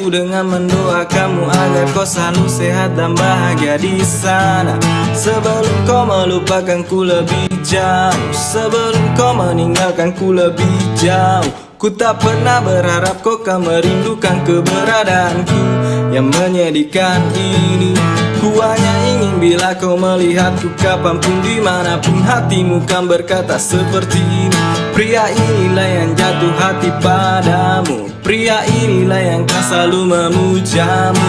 aku dengan mendoakanmu agar kau selalu sehat dan bahagia di sana. Sebelum kau melupakan ku lebih jauh, sebelum kau meninggalkan ku lebih jauh. Ku tak pernah berharap kau kan merindukan keberadaanku yang menyedihkan ini. Ku hanya ingin bila kau melihatku kapanpun dimanapun, hatimu kan berkata seperti ini: pria inilah yang jatuh hati padamu, pria inilah yang kan selalu memujamu.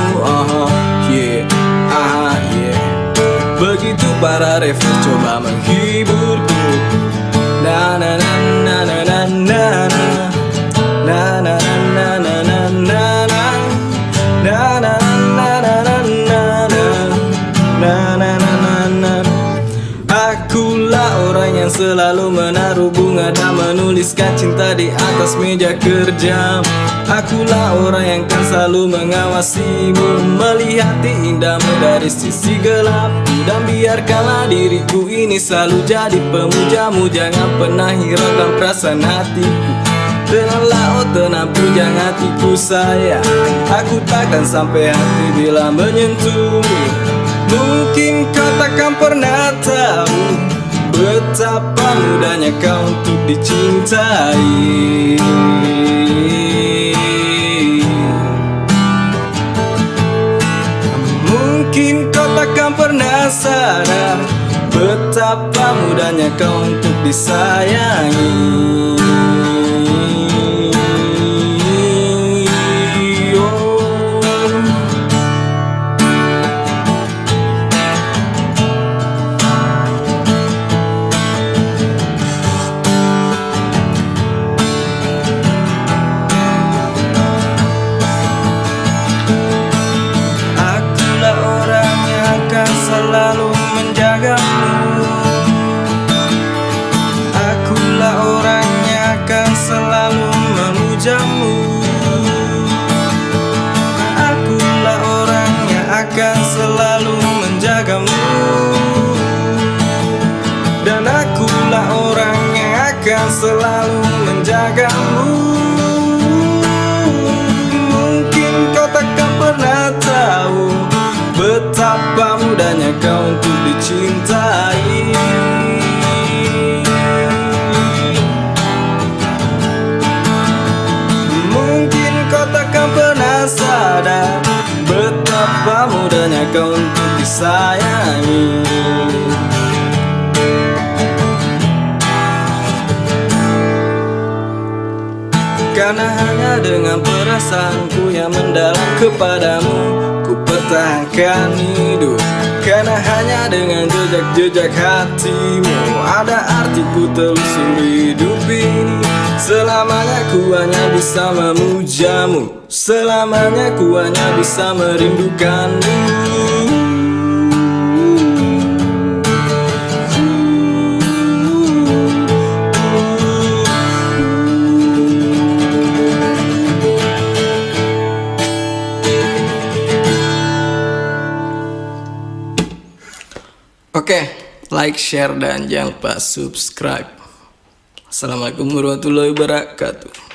Begitu para refer coba menghiburku. Na na na na na na na na na na na na na na na na na na. Akulah orang yang selalu menaruh bunga dan menuliskan cinta di atas meja kerja. Akulah orang yang kan selalu mengawasimu, melihat indahmu dari sisi gelapku. Dan biarkanlah diriku ini selalu jadi pemujamu, jangan pernah hiraukan perasaan hatiku. Dengarlah oh tenang pujang hatiku sayang, aku takkan sampai hati bila menyentuhmu. Mungkin kau takkan pernah tahu betapa mudahnya kau untuk dicintai. Mungkin kau takkan pernah sadar betapa mudahnya kau untuk disayangi. Selalu menjagamu, akulah orang yang akan selalu memujamu. Akulah orang yang akan selalu menjagamu, dan akulah orang yang akan selalu menjagamu. Mungkin kau takkan pernah tahu betapa mudahnya kau untuk dicintai. Mungkin kau takkan pernah sadar betapa mudahnya kau untuk disayangi. Karena hanya dengan perasaanku yang mendalam kepadamu, ku pertahankan hidup. Karena hanya dengan jejak-jejak hatimu ada artiku telusuri hidup ini. Selamanya ku hanya bisa memujamu, selamanya ku hanya bisa merindukanmu. Oke, like, share, dan jangan lupa subscribe. Assalamualaikum warahmatullahi wabarakatuh.